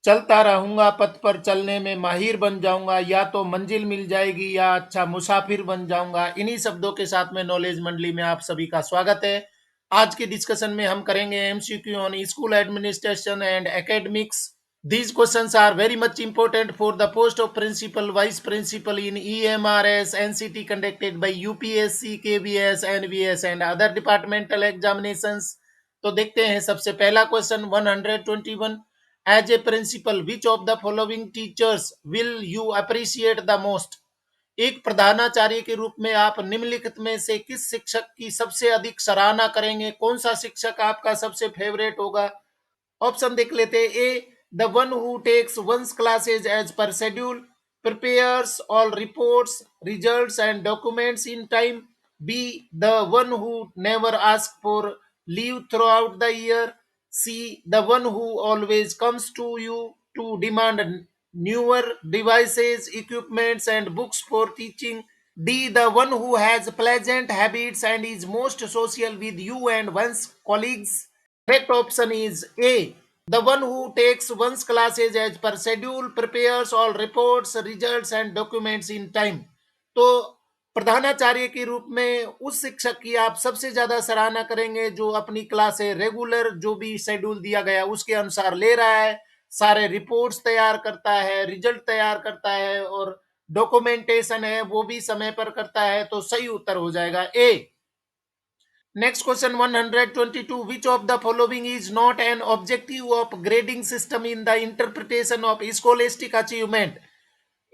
चलता रहूंगा पथ पर चलने में माहिर बन जाऊंगा, या तो मंजिल मिल जाएगी या अच्छा मुसाफिर बन जाऊंगा। इन्हीं शब्दों के साथ में नॉलेज मंडली में आप सभी का स्वागत है। आज की डिस्कशन में हम करेंगे MCQ on school administration and academics. These questions are very much important for the post of principal, vice principal in EMRS, NCT conducted by UPSC, KVS, NVS and other departmental examinations. तो देखते हैं सबसे पहला question 121। As a principal which of the following teachers will you appreciate the most. एक प्रधानाचार्य के रूप में आप निम्नलिखित में से किस शिक्षक की सबसे अधिक सराहना करेंगे? कौन सा शिक्षक आपका सबसे फेवरेट होगा? ऑप्शन देख लेते हैं। A, the one who takes one's classes as per schedule, prepares all reports, results and documents in time. B, the one who never asks for leave throughout the year. C, the one who always comes to you to demand newer devices, equipments and books for teaching. D, the one who has pleasant habits and is most social with you and one's colleagues. Correct option is A. The one who takes one's classes as per schedule, prepares all reports, results and documents in time. तो प्रधानाचार्य के रूप में उस शिक्षक की आप सबसे ज्यादा सराहना करेंगे जो अपनी क्लासे रेगुलर जो भी शेड्यूल दिया गया उसके अनुसार ले रहा है, सारे रिपोर्ट्स तैयार करता है, रिजल्ट तैयार करता है और डॉक्यूमेंटेशन है वो भी समय पर करता है। तो सही उत्तर हो जाएगा ए। Next question 122. Which of the following is not an objective of grading system in the interpretation of scholastic achievement?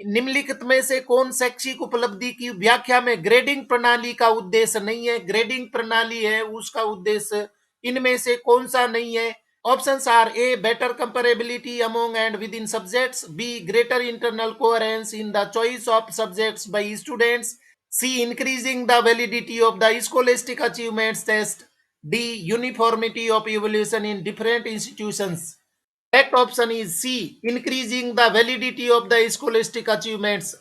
निम्नलिखित में से कौन शैक्षिक उपलब्धि की व्याख्या में ग्रेडिंग प्रणाली का उद्देश्य नहीं है? ग्रेडिंग प्रणाली है उसका उद्देश्य इनमें से कौन सा नहीं है? Options are A, better comparability among and within subjects. B, greater internal coherence in the choice of subjects by students. C, increasing the validity of the scholastic achievements test. D, uniformity of evaluation in different institutions. Correct option is C, increasing the validity of the scholastic achievements.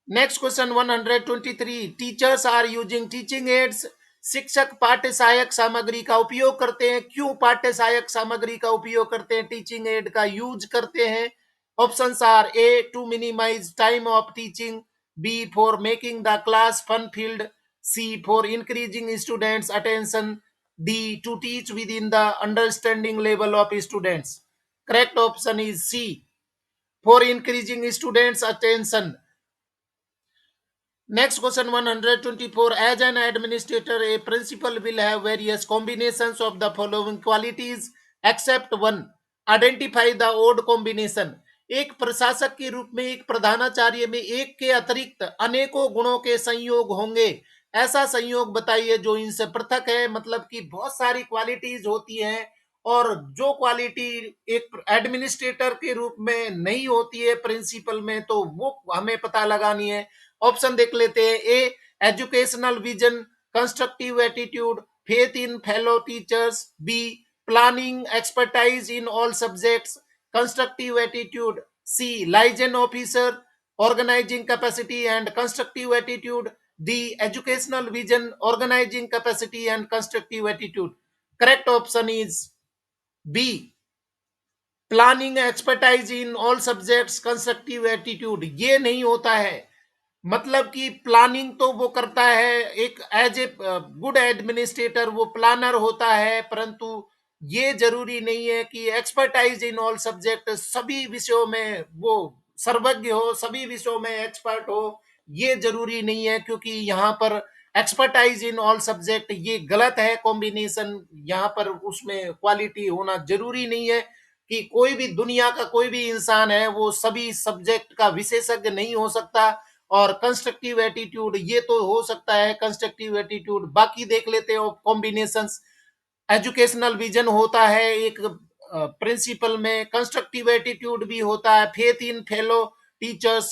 Next question 123। Teachers are using teaching aids. शिक्षक पाठ्य सहायक सामग्री का उपयोग करते हैं। क्यों पाठ्य सहायक सामग्री का उपयोग करते हैं, टीचिंग एड का यूज करते हैं? Options are A, to minimize time of teaching. B, for making the class fun filled. C, for increasing students attention. D, to teach within the understanding level of students. Correct option is C, for increasing students attention. Next question 124. As an administrator, a principal will have various combinations of the following qualities except one. Identify the odd combination. एक प्रशासक के रूप में एक प्रधानाचार्य में एक के अतिरिक्त अनेकों गुणों के संयोग होंगे। ऐसा संयोग बताइए जो इनसे पृथक है, मतलब कि बहुत सारी क्वालिटीज होती हैं और जो क्वालिटी एक एडमिनिस्ट्रेटर के रूप में नहीं होती है प्रिंसिपल में, तो वो हमें पता लगानी है। ऑप्शन देख लेते हैं। A, educational vision, constructive attitude, faith in fellow teachers. B, planning expertise in all subjects, constructive attitude. C, liaison officer, organising capacity and constructive attitude. D, educational vision, organising capacity and constructive attitude. Correct option is B, planning expertise in all subjects, constructive attitude. ये नहीं होता है, मतलब कि planning तो वो करता है, एक एज ए गुड एडमिनिस्ट्रेटर वो प्लानर होता है, परंतु ये जरूरी नहीं है कि एक्सपर्टाइज इन ऑल सब्जेक्ट, सभी विषयों में वो सर्वज्ञ हो, सभी विषयों में एक्सपर्ट हो, ये जरूरी नहीं है। क्योंकि यहाँ पर एक्सपर्टाइज इन ऑल सब्जेक्ट ये गलत है कॉम्बिनेशन। यहाँ पर उसमें क्वालिटी होना जरूरी नहीं है कि कोई भी दुनिया का कोई भी इंसान है वो सभी सब्जेक्ट का विशेषज्ञ नहीं हो सकता। और कंस्ट्रक्टिव एटीट्यूड ये तो हो सकता है कंस्ट्रक्टिव एटीट्यूड। बाकी देख लेते हो कॉम्बिनेशंस। एजुकेशनल विजन होता है एक प्रिंसिपल में, कंस्ट्रक्टिव एटीट्यूड भी होता है, फेथ इन फेलो टीचर्स,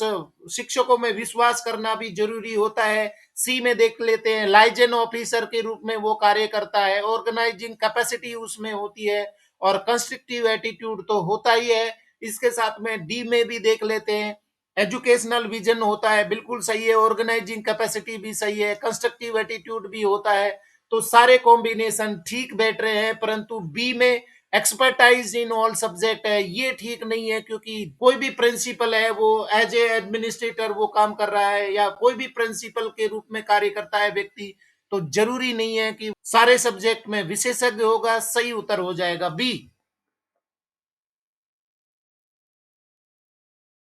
शिक्षकों में विश्वास करना भी जरूरी होता है। सी में देख लेते हैं, लाइजन ऑफिसर के रूप में वो कार्य करता है, ऑर्गेनाइजिंग कैपेसिटी उसमें होती है और कंस्ट्रक्टिव एटीट्यूड तो होता ही है। इसके साथ में डी में भी देख लेते हैं, एजुकेशनल विजन होता है, बिल्कुल सही है, ऑर्गेनाइजिंग कैपेसिटी भी सही है, कंस्ट्रक्टिव एटीट्यूड भी होता है। तो सारे कॉम्बिनेशन ठीक बैठ रहे हैं, परंतु बी में एक्सपर्टाइज इन ऑल सब्जेक्ट है, ये ठीक नहीं है। क्योंकि कोई भी प्रिंसिपल है वो एज ए एडमिनिस्ट्रेटर वो काम कर रहा है, या कोई भी प्रिंसिपल के रूप में कार्य करता है व्यक्ति, तो जरूरी नहीं है कि सारे सब्जेक्ट में विशेषज्ञ होगा। सही उत्तर हो जाएगा B.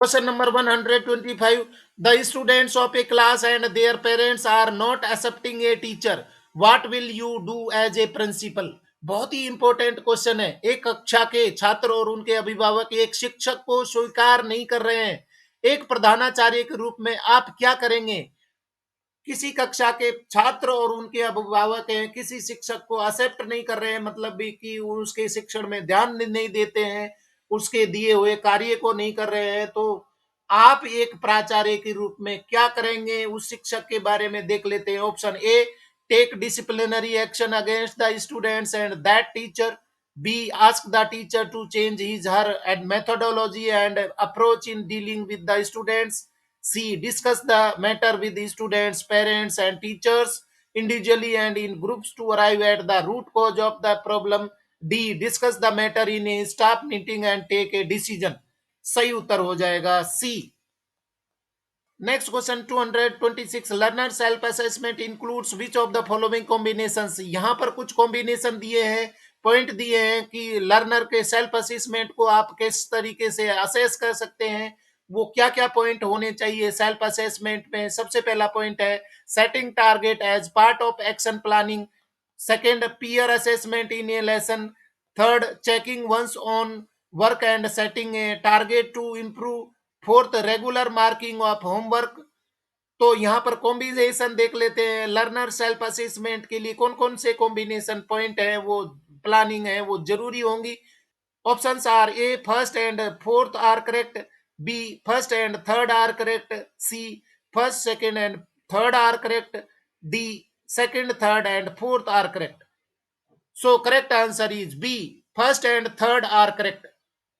Question number 125. The students of a class and their parents are not accepting a teacher. What will you do as a principal? बहुत ही इंपॉर्टेंट क्वेश्चन है। एक कक्षा के छात्र और उनके अभिभावक एक शिक्षक को स्वीकार नहीं कर रहे हैं। एक प्रधानाचार्य के रूप में आप क्या करेंगे? किसी कक्षा के छात्र और उनके अभिभावक हैं, किसी शिक्षक को एक्सेप्ट नहीं कर रहे हैं, मतलब भी कि उसके शिक्षण में ध्यान नहीं देते हैं, उसके दिए हुए कार्य को नहीं कर रहे हैं, तो आप एक प्राचार्य के रूप में क्या करेंगे? उस शिक्षक के बारे में देख लेते हैं। Option A, take disciplinary action against the students and that teacher. B, ask the teacher to change his her and methodology and approach in dealing with the students. C, discuss the matter with the students, parents, and teachers individually and in groups to arrive at the root cause of the problem. D, discuss the matter in a staff meeting and take a decision. सही उत्तर हो जाएगा C. Next question 226, learner self assessment includes which of the following combinations. यहां पर कुछ combination दिए हैं, point दिए हैं कि लर्नर के सेल्फ असेसमेंट को आप किस तरीके से असेस कर सकते हैं। वो क्या क्या पॉइंट होने चाहिए सेल्फ असेसमेंट में? सबसे पहला पॉइंट है setting target as part of action planning. Second, peer assessment in a lesson. Third, checking once on work and setting a target to improve. Fourth, regular marking of homework. तो यहाँ पर combination देख लेते हैं। Learner self assessment के लिए कौन कौन से कॉम्बिनेशन पॉइंट है वो प्लानिंग है वो जरूरी होंगी। Options are A, first and fourth are correct. B, first and third are correct. C, first second and third are correct. D, second third and fourth are correct. So correct answer is B, first and third are correct.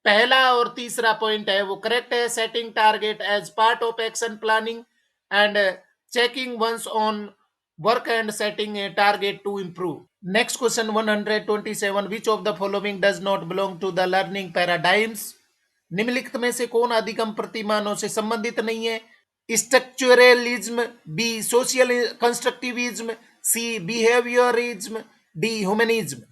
पहला और तीसरा point है वो correct है। Setting target as part of action planning and checking once on work and setting a target to improve. Next question 127, which of the following does not belong to the learning paradigms. निम्नलिखित में से कौन अधिगम प्रतिमानों से संबंधित नहीं है? Structuralism, B social constructivism, C behaviourism, D humanism.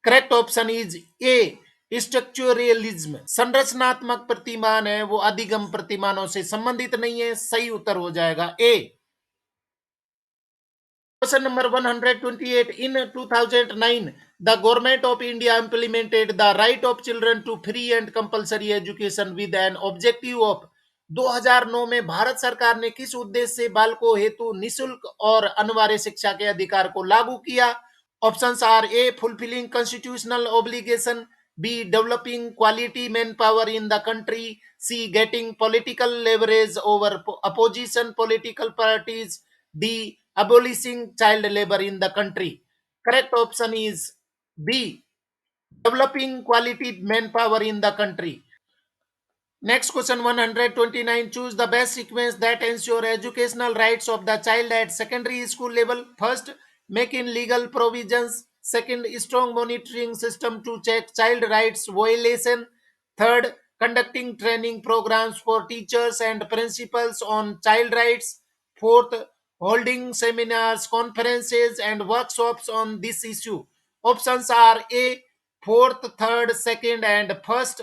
Correct option is A, structuralism. संरचनात्मक प्रतिमान है वो अधिगम प्रतिमानों से संबंधित नहीं है। सही उत्तर हो जाएगा ए। Question number 128. In 2009, the Government of India implemented the right of children to free and compulsory education with an objective of। 2009 में भारत सरकार ने किस उद्देश्य से बालकों हेतु निशुल्क और अनिवार्य शिक्षा के अधिकार को लागू किया? Options are A, fulfilling constitutional obligation, B, developing quality manpower in the country, C, getting political leverage over opposition political parties, D, abolishing child labor in the country. Correct option is B, developing quality manpower in the country. Next question 129. Choose the best sequence that ensure educational rights of the child at secondary school level. First, making legal provisions. Second, strong monitoring system to check child rights violation. Third, conducting training programs for teachers and principals on child rights. Fourth, holding seminars, conferences, and workshops on this issue. Options are A, fourth, third, second, and first.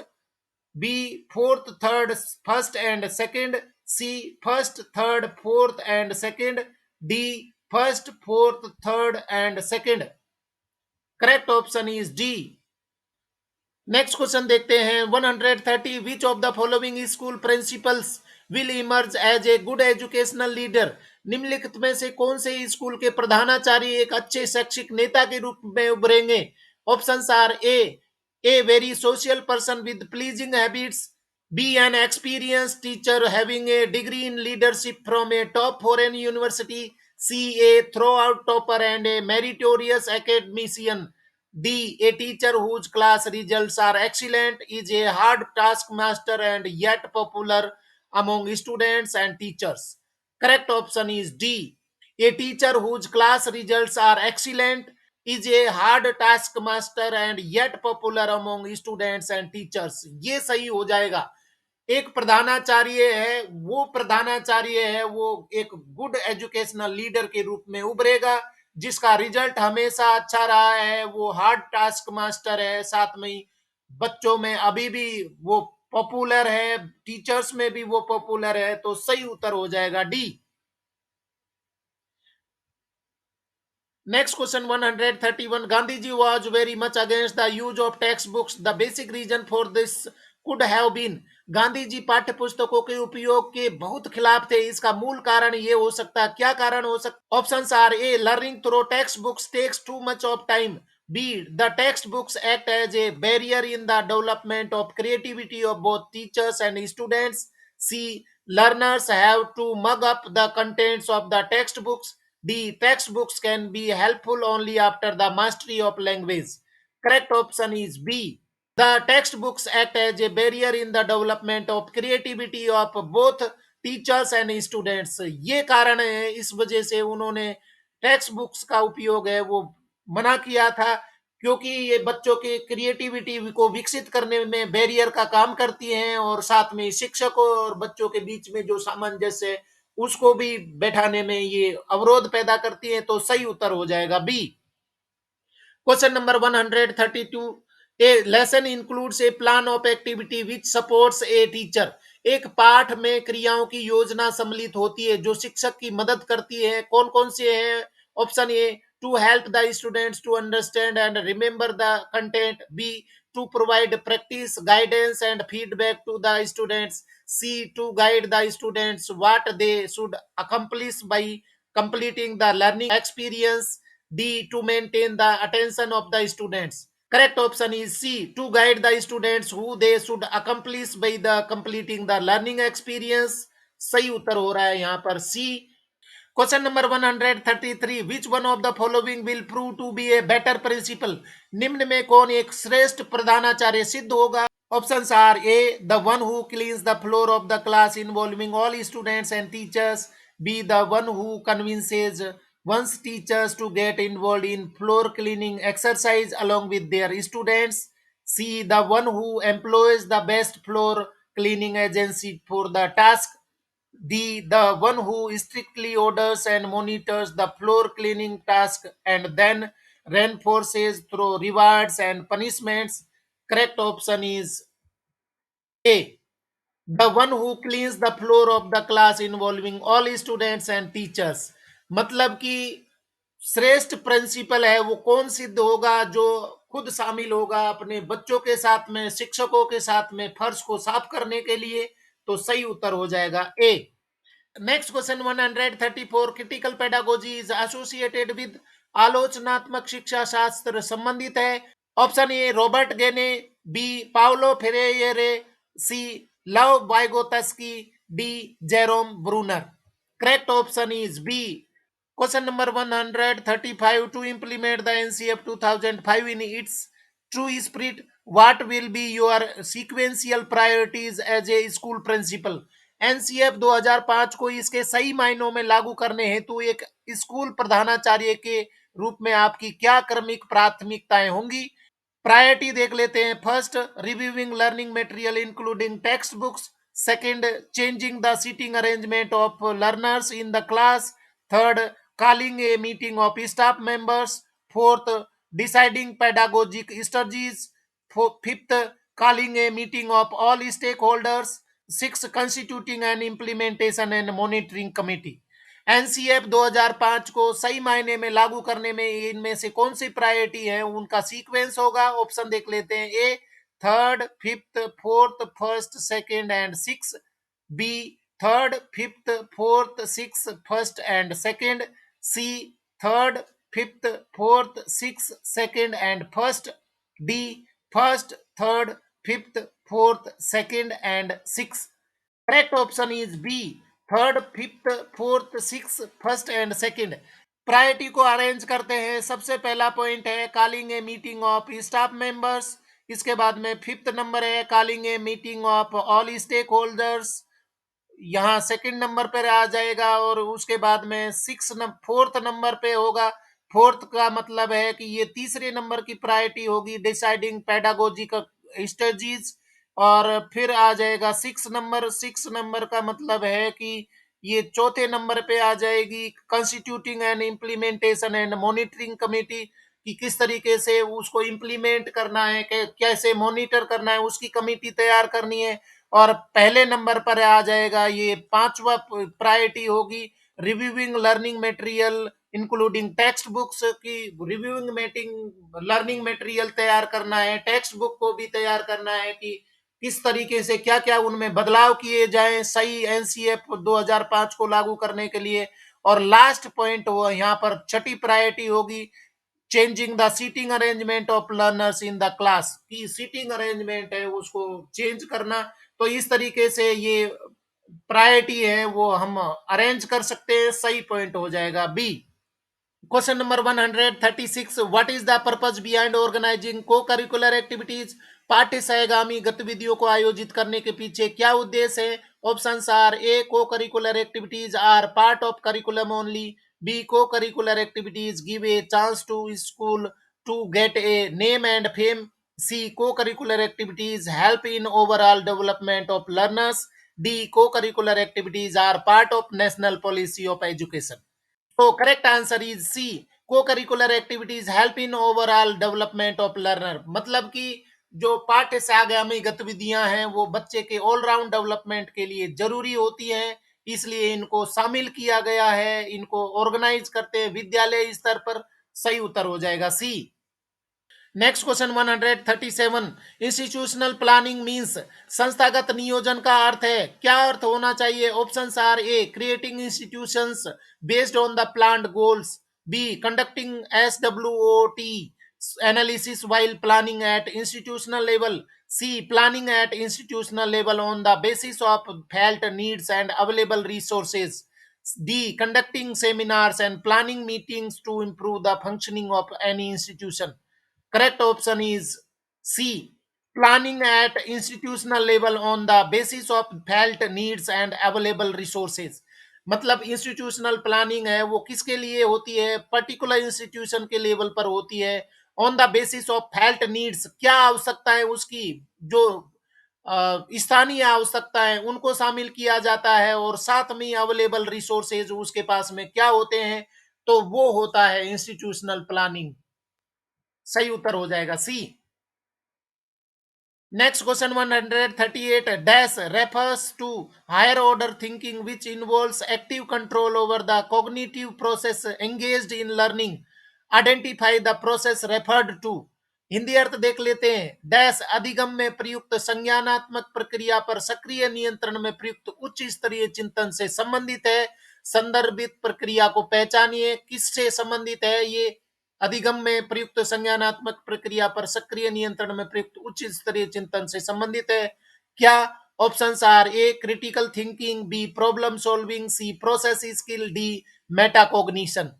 B, fourth, third, first and second. C, first, third, fourth and second. D, first, fourth, third and second. Correct option is D. Next question देखते हैं 130, which of the following school principals will emerge as a good educational leader. निम्नलिखित में से कौन से school के प्रधानाचार्य एक अच्छे शैक्षिक नेता के रूप में उभरेंगे? Options are A very social person with pleasing habits. B, an experience teacher having a degree in leadership from a top foreign university. C, a throughout topper and a meritorious academician. D, a teacher whose class results are excellent, is a hard taskmaster and yet popular among students and teachers. Correct option is D, a teacher whose class results are excellent is a hard task master and yet popular among students and teachers. ये सही हो जाएगा। एक प्रधानाचार्य है, वो प्रधानाचार्य है वो एक गुड एजुकेशनल लीडर के रूप में उभरेगा, जिसका रिजल्ट हमेशा अच्छा रहा है। वो हार्ड टास्क मास्टर है, साथ में ही बच्चों में अभी भी वो पॉपुलर है, टीचर्स में भी वो पॉपुलर है। तो सही उत्तर हो जाएगा D. Next question 131. Gandhiji was very much against the use of textbooks. The basic reason for this could have been. Gandhi ji पाठ्य पुस्तकों के उपयोग के बहुत खिलाफ थे। इसका मूल कारण ये हो सकता है, क्या कारण हो सकता? Options are A learning through textbooks takes too much of time, B the textbooks act as a barrier in the development of creativity of both teachers and students, C learners have to mug up the contents of the textbooks, the textbooks can be helpful only after the mastery of language. Correct option is B. The textbooks act as a barrier in the development of creativity of both teachers and students. ये कारण है, इस वजह से उन्होंने text books का उपयोग है वो मना किया था, क्योंकि ये बच्चों के क्रिएटिविटी को विकसित करने में बैरियर का काम करती हैं, और साथ में शिक्षकों और बच्चों के बीच में जो सामंजस्य है उसको भी बैठाने में ये अवरोध पैदा करती है। तो सही उत्तर हो जाएगा B. Question number 132। A lesson includes a plan of activity which supports a teacher. एक पाठ में क्रियाओं की योजना सम्मिलित होती है जो शिक्षक की मदद करती है। कौन कौन से हैं? Option A to help the students to understand and remember the content, B to provide practice guidance and feedback to the students, C to guide the students what they should accomplish by completing the learning experience, D to maintain the attention of the students. Correct option is C to guide the students who they should accomplish by the completing the learning experience. सही उत्तर हो रहा है यहाँ पर C. Question number 133। Which one of the following will prove to be a better principal. निम्न में कौन एक श्रेष्ठ प्रधानाचार्य सिद्ध होगा? Options are A the one who cleans the floor of the class involving all students and teachers, B the one who convinces one's teachers to get involved in floor cleaning exercise along with their students, C the one who employs the best floor cleaning agency for the task, the one who strictly orders and monitors the floor cleaning task and then reinforces through rewards and punishments. Correct option is A. The one who cleans the floor of the class involving all students and teachers। मतलब कि श्रेष्ठ principal है वो कौन सिद्ध होगा? जो खुद शामिल होगा अपने बच्चों के साथ में, शिक्षकों के साथ में फर्श को साफ करने के लिए। तो सही उत्तर हो जाएगा A. Next question 134। Critical pedagogy is associated with आलोचनात्मक शिक्षा शास्त्र संबंधित है। Option A Robert Gagne, B Paulo Freire, C Lev Vygotsky, D Jerome Bruner. Correct option is B. Question number 135। To implement the NCF 2005 in its true spirit, what will be your sequential priorities as a school principal. NCF 2005 को इसके सही मायनों में लागू करने हेतु एक school प्रधानाचार्य के रूप में आपकी क्या क्रमिक प्राथमिकताएं होंगी? प्रायोरिटी देख लेते हैं। First, reviewing learning material including textbooks. Second, changing the seating arrangement of learners in the class. Third, calling a meeting of staff members. Fourth, deciding pedagogic strategies. Fifth, calling a meeting of all stakeholders. Six, constituting an implementation and monitoring committee. NCF 2005 को सही मायने में लागू करने में इनमें से कौन सी प्रायोरिटी है उनका सीक्वेंस होगा? ऑप्शन देख लेते हैं। A third, fifth, fourth, first, second and six, B third, fifth, fourth, six, first and second, C third, fifth, fourth, six, second and first, D first, third, fifth, fourth, second and six. Correct option is B third, fifth, fourth, six, first and second. Priority को arrange करते हैं। सबसे पहला point है calling a meeting of staff members. इसके बाद में fifth नंबर है calling a meeting of all stakeholders, यहाँ सेकंड नंबर पर आ जाएगा। और उसके बाद में फोर्थ नंबर पे होगा फोर्थ का मतलब है कि ये तीसरे नंबर की प्रायोरिटी होगी, डिसाइडिंग पेडागोजिकल स्ट्रेटजीज। और फिर आ जाएगा सिक्स नंबर का मतलब है कि ये चौथे नंबर पे आ जाएगी, constituting and implementation and monitoring committee, कि किस तरीके से उसको इम्प्लीमेंट करना है, कैसे मॉनिटर करना है, उसकी कमेटी तैयार करनी है। और पहले नंबर पर आ जाएगा, ये पांचवा प्रायोरिटी होगी, reviewing learning material including text books की रिव्यूइंग मीटिंग, लर्निंग मटेरियल तैयार करना है, टेक्स्ट बुक को भी तैयार करना है कि किस तरीके से क्या क्या उनमें बदलाव किए जाएं सही एनसीएफ 2005 को लागू करने के लिए। और लास्ट पॉइंट वो यहाँ पर छठी प्रायोरिटी होगी, changing the seating arrangement of learners in the class, की सीटिंग अरेंजमेंट है उसको चेंज करना। तो इस तरीके से ये प्रायोरिटी है वो हम अरेंज कर सकते हैं, सही पॉइंट हो जाएगा B. Question number 136, what is the purpose behind organizing co curricular activities, पाठ्य सहगामी गतिविधियों को आयोजित करने के पीछे क्या उद्देश्य है? ऑप्शंस आर ए को curricular activities are part of curriculum only, B को curricular activities give a chance to school to get a name and fame, C को curricular activities help in overall development of learners, D को curricular activities are part of national policy of education. तो correct answer is C, को curricular activities help in overall development of learner, मतलब कि जो पाठ्य से आगामी गतिविधियां हैं वो बच्चे के ऑलराउंड डेवलपमेंट के लिए जरूरी होती हैं, इसलिए इनको शामिल किया गया है, इनको ऑर्गेनाइज करते हैं विद्यालय स्तर पर। सही उत्तर हो जाएगा C. Next question 137, institutional planning means संस्थागत नियोजन का अर्थ है, क्या अर्थ होना चाहिए? Options are A creating institutions based on the planned goals, B conducting SWOT analysis while planning at institutional level, C planning at institutional level on the basis of felt needs and available resources, D conducting seminars and planning meetings to improve the functioning of any institution. Correct option is C. Planning at institutional level on the basis of felt needs and available resources. मतलब institutional planning है वो किसके लिए होती है? Particular institution के level पर होती है। On the basis of felt needs, क्या आवश्यकता है उसकी, जो स्थानीय आवश्यकता है उनको शामिल किया जाता है, और साथ में अवेलेबल रिसोर्सेज उसके पास में क्या होते हैं, तो वो होता है इंस्टीट्यूशनल प्लानिंग। सही उत्तर हो जाएगा C. Next question 138, dash refers to higher order thinking which involves active control over the cognitive process engaged in learning, identify the process referred to. Hindi अर्थ देख लेते हैं। डैश अधिगम में प्रयुक्त संज्ञानात्मक प्रक्रिया पर सक्रिय नियंत्रण में प्रयुक्त उच्च स्तरीय चिंतन से संबंधित है, संदर्भित प्रक्रिया को पहचानिए, किससे संबंधित है ये? अधिगम में प्रयुक्त संज्ञानात्मक प्रक्रिया पर सक्रिय नियंत्रण में प्रयुक्त उच्च स्तरीय चिंतन से संबंधित है। क्या? Options are A critical thinking, B problem solving, C process skill, D metacognition.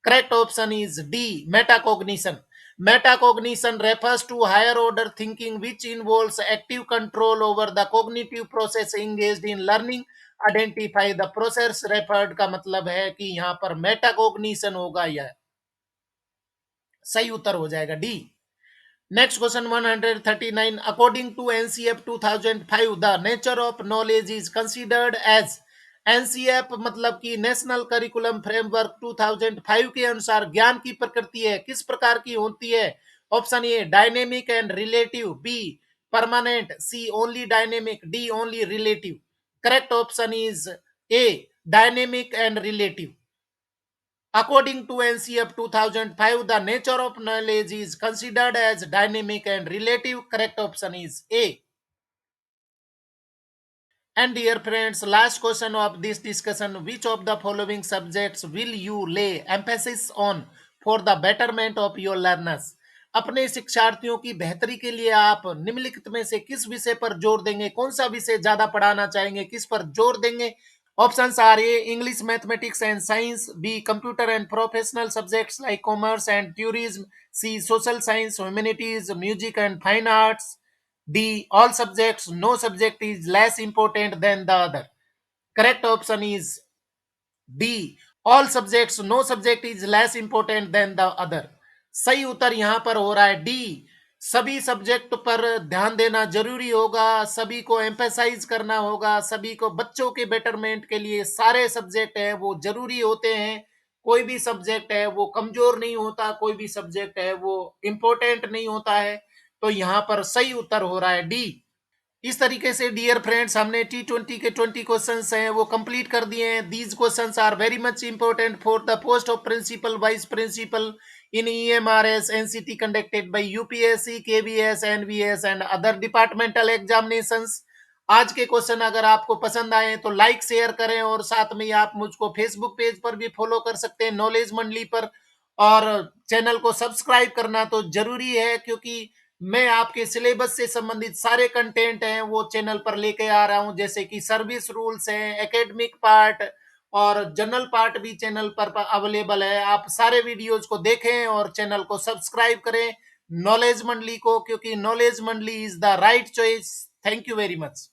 Correct option is D metacognition. Metacognition refers to higher order thinking which involves active control over the cognitive process engaged in learning. Identify the process referred का मतलब है कि यहाँ पर metacognition होगा, यह सही उत्तर हो जाएगा D. Next question 139, according to NCF 2005 the nature of knowledge is considered as, NCF मतलब कि नेशनल करिकुलम फ्रेमवर्क 2005 के अनुसार ज्ञान की प्रकृति है किस प्रकार की होती है? Option A dynamic and relative, B permanent, C only dynamic, D only relative. Correct option is A dynamic and relative. According to NCF 2005, the nature of knowledge is considered as dynamic and relative. Correct option is A. And dear friends, last question of this discussion, which of the following subjects will you lay emphasis on for the betterment of your learners? अपने शिक्षार्थियों की बेहतरी के लिए आप निम्नलिखित में से किस विषय पर जोर देंगे? कौन सा विषय ज्यादा पढ़ाना चाहेंगे, किस पर जोर देंगे? Options are A. English, Mathematics and Science, B. Computer and Professional Subjects like Commerce and Tourism, C. Social Science, Humanities, Music and Fine Arts, D. All subjects, no subject is less important than the other. Correct option is D. All subjects, no subject is less important than the other. सही उत्तर यहां पर हो रहा है D. सभी subject पर ध्यान देना जरूरी होगा, सभी को एम्फेसाइज करना होगा, सभी को बच्चों के बेटरमेंट के लिए सारे सब्जेक्ट है वो जरूरी होते हैं। कोई भी सब्जेक्ट है वो कमजोर नहीं होता, कोई भी सब्जेक्ट है वो इंपॉर्टेंट नहीं होता है। तो यहां पर सही उत्तर हो रहा है डी। इस तरीके से डियर फ्रेंड्स हमने T20 के 20 क्वेश्चंस हैं वो कंप्लीट कर दिए हैं। These questions are very much important for the post of principal, vice principal in EMRS NCT conducted by UPSC, KVS, NVS and other departmental examinations. आज के क्वेश्चन अगर आपको पसंद आए तो लाइक शेयर करें, और साथ में आप मुझको फेसबुक पेज पर भी फॉलो कर सकते हैं नॉलेज मंडली पर। और चैनल को सब्सक्राइब करना तो जरूरी है, क्योंकि मैं आपके सिलेबस से संबंधित सारे कंटेंट हैं वो चैनल पर लेके आ रहा हूं, जैसे कि सर्विस रूल्स हैं, एकेडमिक पार्ट और जनरल पार्ट भी चैनल पर अवेलेबल है। आप सारे वीडियोज को देखें और चैनल को सब्सक्राइब करें नॉलेज मंडली को, क्योंकि नॉलेज मंडली is the right choice. Thank you very much.